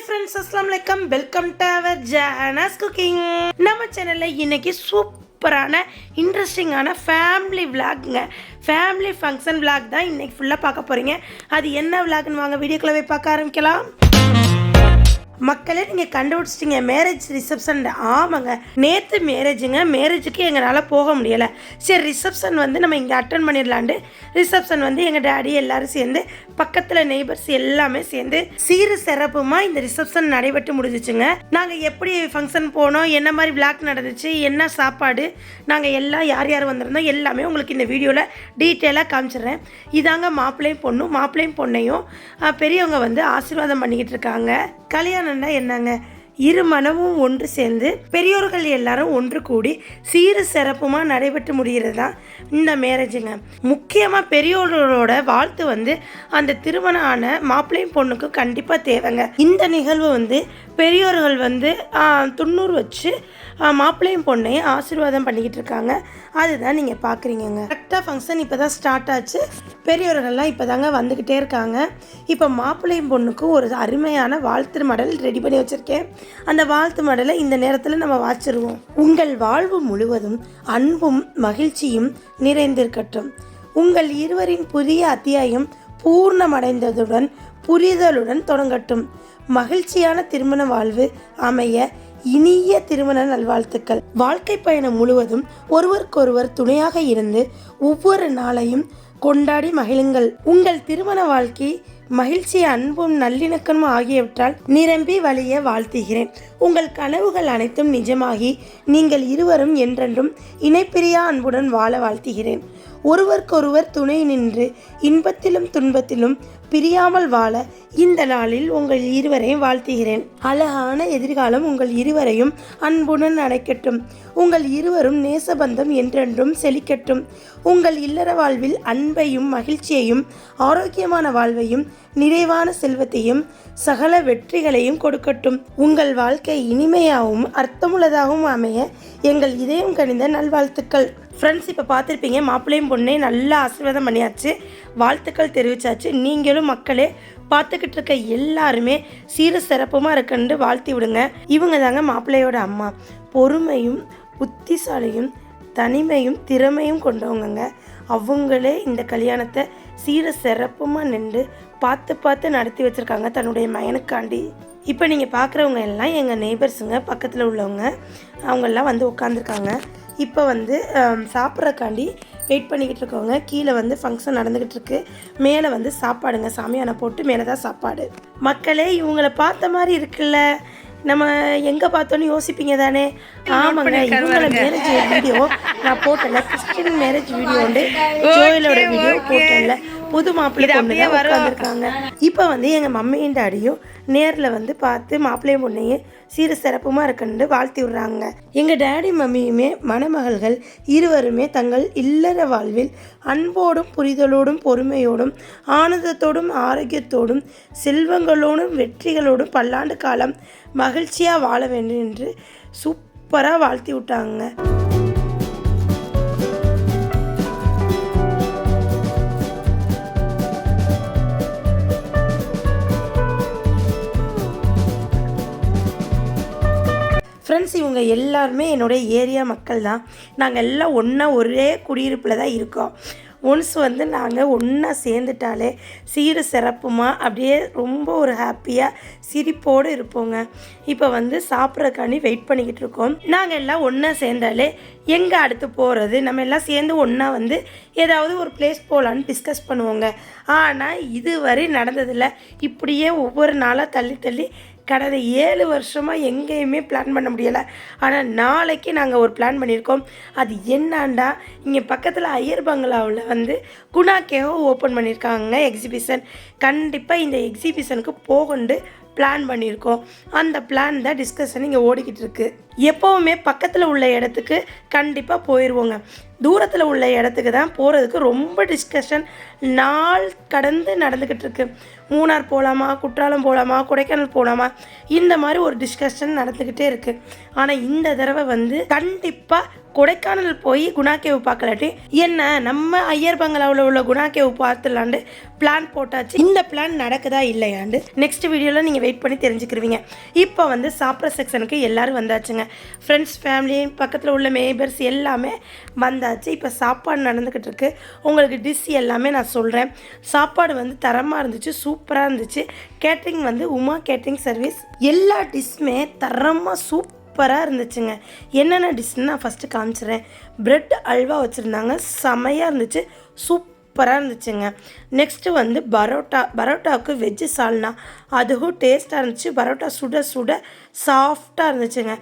friends, assalamu alaikum. Welcome to our Jahana's Cooking. நம்ம சேனல்ல இன்னைக்கு சூப்பரான இன்ட்ரெஸ்டிங்கான ஃபேமிலி vlogங்க. ஃபேமிலி ஃபங்க்ஷன் vlog தான் இன்னைக்கு ஃபுல்லா பார்க்க போறீங்க. அது என்ன vlogன்னு வாங்க வீடியோக்குள்ள போய் பார்க்க ஆரம்பிக்கலாம். மக்களே நீங்கள் கண்டுபிடிச்சிட்டிங்க மேரேஜ் ரிசப்ஷன். ஆமாங்க, நேற்று மேரேஜுங்க. மேரேஜுக்கு எங்களால் போக முடியலை. சரி, ரிசப்ஷன் வந்து நம்ம இங்கே அட்டன் பண்ணிடலான்ட்டு ரிசப்ஷன் வந்து எங்கள் டேடி எல்லோரும் சேர்ந்து பக்கத்தில் நெய்பர்ஸ் எல்லாமே சேர்ந்து சீரு சிறப்புமாக இந்த ரிசப்ஷன் நடைபெற்று முடிஞ்சிச்சுங்க. நாங்கள் எப்படி ஃபங்க்ஷன் போனோம், என்ன மாதிரி விளாக் நடந்துச்சு, என்ன சாப்பாடு, நாங்கள் எல்லாம் யார் யார் வந்திருந்தோம் எல்லாமே உங்களுக்கு இந்த வீடியோவில் டீட்டெயிலாக காமிச்சிடுறேன். இதாங்க மாப்பிள்ளையும் பொண்ணையும் பெரியவங்க வந்து ஆசீர்வாதம் பண்ணிக்கிட்டு இருக்காங்க. கல்யாணம்னா என்னங்க, இரு மனமும் ஒன்று சேர்ந்து பெரியோர்கள் எல்லாரும் ஒன்று கூடி சீரு சிறப்புமா நடைபெற்று முடிகிறது தான் இந்த மேரேஜுங்க. முக்கியமாக பெரியோர்களோட வாழ்த்து வந்து அந்த திருமணம் ஆன மாப்பிள்ளையும் பொண்ணுக்கும் கண்டிப்பாக தேவைங்க. இந்த நிகழ்வு வந்து பெரியோர்கள் வந்து துண்ணூறு வச்சு மாப்பிள்ளையும் பொண்ணையும் ஆசீர்வாதம் பண்ணிக்கிட்டு இருக்காங்க. அதுதான் நீங்கள் பார்க்குறீங்க. கரெக்டாக ஃபங்க்ஷன் இப்போ தான் ஸ்டார்ட் ஆச்சு. பெரியோர்கள்லாம் இப்போ தாங்க வந்துக்கிட்டே இருக்காங்க. இப்போ மாப்பிள்ளையும் பொண்ணுக்கும் ஒரு அருமையான வாழ்த்து மடல் ரெடி பண்ணி வச்சுருக்கேன். அந்த வாழ்த்து மடலை இந்த நேரத்தில் நம்ம வாச்சிருவோம். உங்கள் வாழ்வு முழுவதும் அன்பும் மகிழ்ச்சியும் நிறைந்திருக்கட்டும். உங்கள் இருவரின் புதிய அத்தியாயம் பூர்ணமடைந்ததுடன் புரிதலுடன் தொடங்கட்டும். மகிழ்ச்சியான திருமண வாழ்வு அமைய இனிய திருமண நல்வாழ்த்துக்கள். வாழ்க்கை பயணம் முழுவதும் ஒருவருக்கொருவர் துணையாக இருந்து ஒவ்வொரு நாளையும் கொண்டாடி மகிழுங்கள். உங்கள் திருமண வாழ்க்கை மகிழ்ச்சி, அன்பும் நல்லிணக்கமும் ஆகியவற்றால் நிரம்பி வழிய வாழ்த்துகிறேன். உங்கள் கனவுகள் அனைத்தும் நிஜமாகி நீங்கள் இருவரும் என்றென்றும் இணைப்பிரியா அன்புடன் வாழ வாழ்த்துகிறேன். ஒருவருக்கொருவர் துணை நின்று இன்பத்திலும் துன்பத்திலும் பிரியாமல் வாழ இந்த நாளில் உங்கள் இருவரையும் வாழ்த்துகிறேன். அழகான எதிர்காலம் உங்கள் இருவரையும் அன்புடன் அணைக்கட்டும். உங்கள் இருவரும் நேசபந்தம் என்றென்றும் செழிக்கட்டும். உங்கள் இல்லற வாழ்வில் அன்பையும் மகிழ்ச்சியையும் ஆரோக்கியமான வாழ்வையும் நிறைவான செல்வத்தையும் சகல வெற்றிகளையும் கொடுக்கட்டும். உங்கள் வாழ்க்கை இனிமையாகவும் அர்த்தமுள்ளதாகவும் அமைய எங்கள் இதயம் கனிந்த நல்வாழ்த்துக்கள். ஃப்ரெண்ட்ஸ், இப்போ பார்த்துருப்பீங்க மாப்பிள்ளையும் பொண்ணே நல்லா ஆசீர்வாதம் பண்ணியாச்சு, வாழ்த்துக்கள் தெரிவித்தாச்சு. நீங்களும் மக்களே பார்த்துக்கிட்டு இருக்க எல்லாருமே சீர சிறப்புமாக இருக்குன்னு வாழ்த்தி விடுங்க. இவங்க தாங்க மாப்பிள்ளையோட அம்மா. பொறுமையும் புத்திசாலியும் தனிமையும் திறமையும் கொண்டவங்க. அவங்களே இந்த கல்யாணத்தை சீர சிறப்புமாக நின்று பார்த்து நடத்தி வச்சுருக்காங்க தன்னுடைய மகனுக்காண்டி. இப்போ நீங்கள் பார்க்குறவங்க எல்லாம் எங்கள் நெய்பர்ஸுங்க, பக்கத்தில் உள்ளவங்க. அவங்கெல்லாம் வந்து உட்காந்துருக்காங்க. இப்போ வந்து சாப்பிட்றக்காண்டி வெயிட் பண்ணிக்கிட்டு இருக்கவங்க. கீழே வந்து ஃபங்க்ஷன் நடந்துக்கிட்டு இருக்கு. மேலே வந்து சாப்பாடுங்க, சாமியானை போட்டு மேலே தான் சாப்பாடு. மக்களே, இவங்கள பார்த்த மாதிரி இருக்குல்ல, நம்ம எங்கே பார்த்தோன்னு யோசிப்பீங்க தானே? ஆமாங்க, இவங்கள மேரேஜ் வீடியோ நான் போட்டல, கிறிஸ்டின் மேரேஜ் வீடியோ உண்டு, ஜோயலோட வீடியோ போட்டல. புது மாப்பிள்ளை பொண்ணு தான் உட்காந்துருக்காங்க. இப்போ வந்து எங்கள் மம்மியும் டாடியும் நேரில் வந்து பார்த்து மாப்பிள்ளையும் பொண்ணையும் சீர சிறப்புமாக இருக்குன்னு வாழ்த்தி விடுறாங்க. எங்கள் டேடி மம்மியுமே மணமகள்கள் இருவருமே தங்கள் இல்லற வாழ்வில் அன்போடும் புரிதலோடும் பொறுமையோடும் ஆனந்தத்தோடும் ஆரோக்கியத்தோடும் செல்வங்களோடும் வெற்றிகளோடும் பல்லாண்டு காலம் மகிழ்ச்சியாக வாழ வேண்டும் என்று சூப்பராக வாழ்த்தி விட்டாங்க. ஃப்ரெண்ட்ஸ், இவங்க எல்லாருமே என்னுடைய ஏரியா மக்கள் தான். நாங்கள் எல்லாம் ஒன்றா ஒரே குடியிருப்பில் தான் இருக்கோம். ஒன்ஸ் வந்து நாங்கள் ஒன்றா சேர்ந்துட்டாலே சீர சிறப்புமாக அப்படியே ரொம்ப ஒரு ஹாப்பியாக சிரிப்போடு இருப்போங்க. இப்போ வந்து சாப்பிட்றக்காண்டி வெயிட் பண்ணிக்கிட்டு இருக்கோம். நாங்கள் எல்லாம் ஒன்றா சேர்ந்தாலே எங்கே அடுத்து போகிறது, நம்ம எல்லாம் சேர்ந்து ஒன்றா வந்து ஏதாவது ஒரு பிளேஸ் போகலான்னு டிஸ்கஸ் பண்ணுவோங்க. ஆனால் இதுவரை நடந்ததில்லை. இப்படியே ஒவ்வொரு நாளாக தள்ளி கடந்த 7 வருஷமாக எங்கேயுமே பிளான் பண்ண முடியலை. ஆனால் நாளைக்கு நாங்கள் ஒரு பிளான் பண்ணியிருக்கோம். அது என்னாண்டா, இங்கே பக்கத்தில் ஐயர் பங்களாவில் வந்து குணா கேவோ ஓப்பன் பண்ணியிருக்காங்க எக்ஸிபிஷன். கண்டிப்பாக இந்த எக்ஸிபிஷனுக்கு போகண்டு பிளான் பண்ணியிருக்கோம். அந்த பிளான் தான் டிஸ்கஷன் இங்கே ஓடிக்கிட்டு இருக்குது. எப்போவுமே பக்கத்தில் உள்ள இடத்துக்கு கண்டிப்பாக போயிடுவோங்க. தூரத்தில் உள்ள இடத்துக்கு தான் போகிறதுக்கு ரொம்ப டிஸ்கஷன் நாள் கடந்து நடந்துக்கிட்டு இருக்கு. மூணார் போகலாமா, குற்றாலம் போகலாமா, கொடைக்கானல் போகலாமா, இந்த மாதிரி ஒரு டிஸ்கஷன் நடந்துக்கிட்டே இருக்குது. ஆனால் இந்த தடவை வந்து கண்டிப்பாக கொடைக்கானல் போய் குணா கேவ் பார்க்கலாட்டி என்ன நம்ம ஐயர் பங்களாவில் உள்ள குணா கேவ் பார்த்துலாண்டு பிளான் போட்டாச்சு. இந்த பிளான் நடக்குதா இல்லையாண்டு நெக்ஸ்ட் வீடியோவில் நீங்கள் வெயிட் பண்ணி தெரிஞ்சுக்கிருவீங்க. இப்போ வந்து சாப்பிட்ற செக்ஷனுக்கு எல்லோரும் வந்தாச்சுங்க. ஃப்ரெண்ட்ஸ், ஃபேமிலி, பக்கத்தில் உள்ள மேபர்ஸ் எல்லாமே வந்தாச்சு. இப்போ சாப்பாடு நடந்துக்கிட்டு இருக்கு. உங்களுக்கு டிஷ் எல்லாமே நான் சொல்கிறேன். சாப்பாடு வந்து தரமாக இருந்துச்சு, சூப்பராக இருந்துச்சு. கேட்ரிங் வந்து உமா கேட்ரிங் சர்வீஸ். எல்லா டிஷ்ஷுமே தரமாக சூப்பராக இருந்துச்சுங்க. என்னென்ன டிஷ்ஷுன்னு நான் ஃபஸ்ட்டு காமிச்சிடுறேன். பிரெட் அல்வா வச்சுருந்தாங்க, செமையாக இருந்துச்சு, சூப்பராக இருந்துச்சுங்க. நெக்ஸ்ட்டு வந்து பரோட்டாவுக்கு வெஜ்ஜு சால்னா, அதுவும் டேஸ்ட்டாக இருந்துச்சு. பரோட்டா சுட சுட சாஃப்டாக இருந்துச்சுங்க.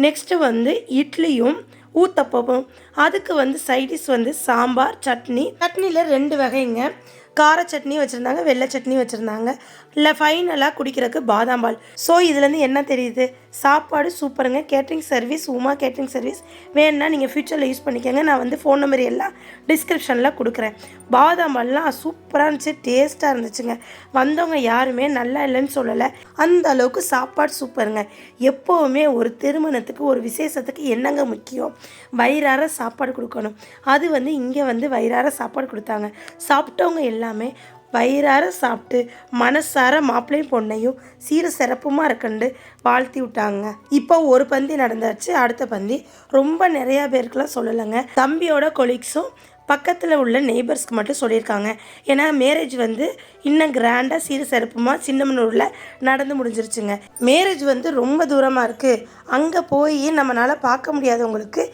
நெக்ஸ்ட்டு வந்து இட்லியும் ஊத்தப்பமும். அதுக்கு வந்து சைடிஷ் வந்து சாம்பார், சட்னியில் 2 வகைங்க. கார சட்னி வச்சுருந்தாங்க, வெள்ளை சட்னி வச்சுருந்தாங்க. இல்லை ஃபைனலாக குடிக்கிறதுக்கு பாதாம் பால். ஸோ இதுலேருந்து என்ன தெரியுது, சாப்பாடு சூப்பருங்க. Catering service Uma catering service வேணுன்னா நீங்கள் ஃப்யூச்சரில் யூஸ் பண்ணிக்கோங்க. நான் வந்து ஃபோன் நம்பர் எல்லாம் டிஸ்கிரிப்ஷனில் கொடுக்குறேன். பாதாம் பால்லாம் சூப்பராக இருந்துச்சு, டேஸ்ட்டாக இருந்துச்சுங்க. வந்தவங்க யாருமே நல்லா இல்லைன்னு சொல்லலை. அந்த அளவுக்கு சாப்பாடு சூப்பருங்க. எப்போவுமே ஒரு திருமணத்துக்கு ஒரு விசேஷத்துக்கு என்னங்க முக்கியம், வயிறார சாப்பாடு கொடுக்கணும். அது வந்து இங்கே வந்து வயிறார சாப்பாடு கொடுத்தாங்க. சாப்பிட்டவங்க எல்லாமே வயிறார சாப்பிட்டு மனசார மாப்பிள்ளையும் பொண்ணையும் சீர சிறப்புமாக இருக்குன்னு வாழ்த்தி விட்டாங்க. இப்போ ஒரு பந்தி நடந்தாச்சு. அடுத்த பந்தி ரொம்ப நிறையா பேருக்குலாம் சொல்லலைங்க. தம்பியோட கொலீக்ஸும் பக்கத்தில் உள்ள நெய்பர்ஸ்க்கு மட்டும் சொல்லியிருக்காங்க. ஏன்னா மேரேஜ் வந்து இன்னும் கிராண்டாக சீர சிறப்புமாக சின்னமனூரில் நடந்து முடிஞ்சிருச்சுங்க. மேரேஜ் வந்து ரொம்ப தூரமாக இருக்குது, அங்கே போய் நம்மளால் பார்க்க முடியாதவங்களுக்கு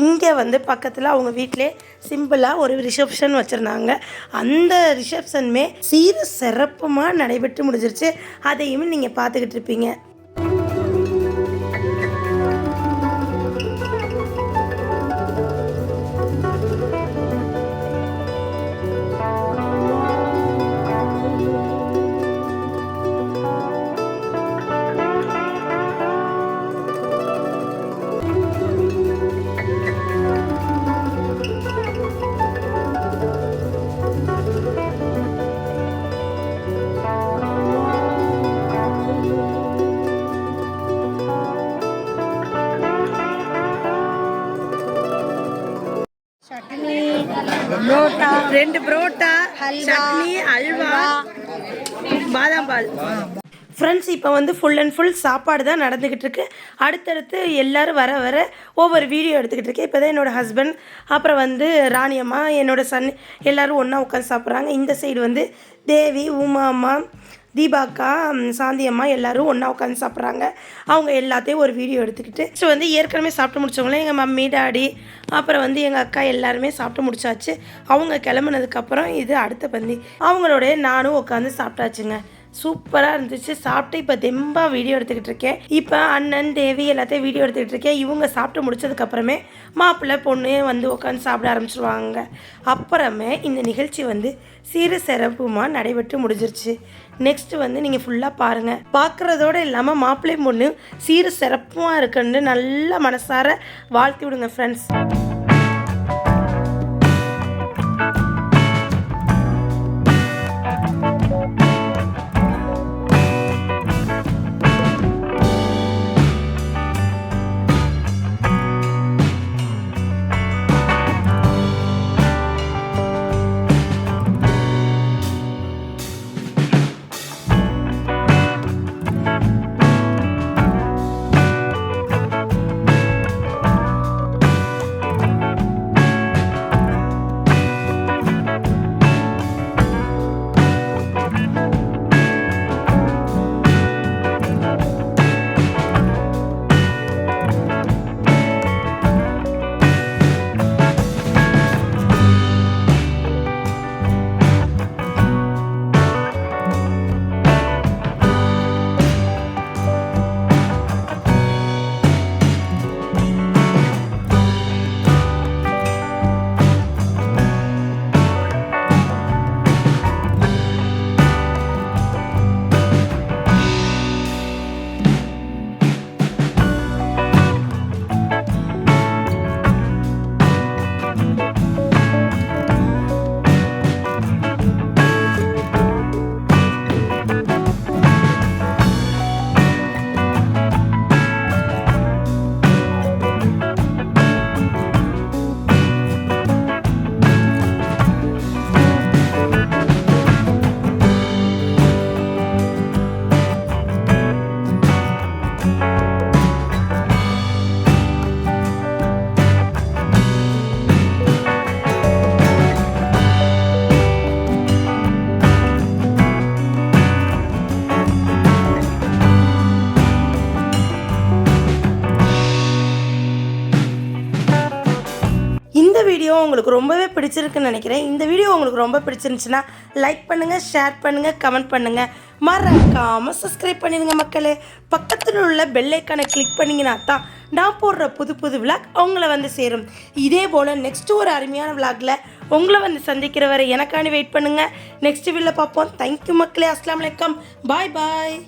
இங்கே வந்து பக்கத்தில் அவங்க வீட்டிலே சிம்பிளாக ஒரு ரிசப்ஷன் வச்சுருந்தாங்க. அந்த ரிசப்ஷனுமே சீர சிறப்புமாக நடைபெற்று முடிஞ்சிருச்சு. அதையும் நீங்கள் பார்த்துக்கிட்டு இருப்பீங்க. ரெண்டு புரோட்டா, சட்னி, அல்வா, பாதாம் பால். ஃப்ரெண்ட்ஸ், இப்போ வந்து ஃபுல் அண்ட் ஃபுல் சாப்பாடு தான் நடந்துக்கிட்டு இருக்கு. அடுத்தடுத்து எல்லோரும் வர வர ஒவ்வொரு வீடியோ எடுத்துக்கிட்டு இருக்கேன். இப்போ தான் என்னோடய ஹஸ்பண்ட், அப்புறம் வந்து ராணியம்மா, என்னோடய சன் எல்லோரும் ஒன்றா உட்காந்து சாப்பிட்றாங்க. இந்த சைடு வந்து தேவி, உமா அம்மா, தீபாக்கா, சாந்தி அம்மா எல்லோரும் ஒன்றா உட்காந்து சாப்பிட்றாங்க. அவங்க எல்லாத்தையும் ஒரு வீடியோ எடுத்துக்கிட்டு ஸோ வந்து ஏற்கனவே சாப்பிட்டு முடித்தவங்களே எங்கள் மம்மி, டாடி, அப்புறம் வந்து எங்கள் அக்கா எல்லாருமே சாப்பிட்டு முடிச்சாச்சு. அவங்க கிளம்புனதுக்கப்புறம் இது அடுத்த பந்தி. அவங்களோட நானும் உட்காந்து சாப்பிட்டாச்சுங்க. சூப்பராக இருந்துச்சு. சாப்பிட்டு இப்போ தெம்பாக வீடியோ எடுத்துக்கிட்டு இருக்கேன். இப்போ அண்ணன், தேவி எல்லாத்தையும் வீடியோ எடுத்துக்கிட்டு இருக்கேன். இவங்க சாப்பிட்டு முடிச்சதுக்கப்புறமே மாப்பிள்ளை பொண்ணு வந்து உட்காந்து சாப்பிட ஆரம்பிச்சிருவாங்க. அப்புறமே இந்த நிகழ்ச்சி வந்து சீர சிறப்புமாக நடைபெற்று முடிஞ்சிருச்சு. நெக்ஸ்ட்டு வந்து நீங்கள் ஃபுல்லாக பாருங்கள். பார்க்குறதோடு இல்லாமல் மாப்பிள்ளை பொண்ணு சீர சிறப்புமாக இருக்குன்னு நல்ல மனசார வாழ்த்தி விடுங்க ஃப்ரெண்ட்ஸ். உங்களுக்கு ரொம்பவே பிடிச்சிருக்குன்னு நினைக்கிறேன். இந்த வீடியோ உங்களுக்கு ரொம்ப பிடிச்சிருந்துச்சுன்னா லைக் பண்ணுங்கள், ஷேர் பண்ணுங்கள், கமெண்ட் பண்ணுங்கள். மறக்காமல் சப்ஸ்கிரைப் பண்ணிடுங்க மக்களே. பக்கத்தில் உள்ள பெல் ஐக்கானை கிளிக் பண்ணிங்கன்னா தான் நான் போடுற புது புது விளாக் உங்களை வந்து சேரும். இதே போல் நெக்ஸ்ட்டு ஒரு அருமையான விளாகில் உங்களை வந்து சந்திக்கிற வரை எனக்காண்டி வெயிட் பண்ணுங்கள். நெக்ஸ்ட் வீடியோவில் பார்ப்போம். தேங்க்யூ மக்களே. அஸ்ஸலாமு அலைக்கும். பாய் பாய்.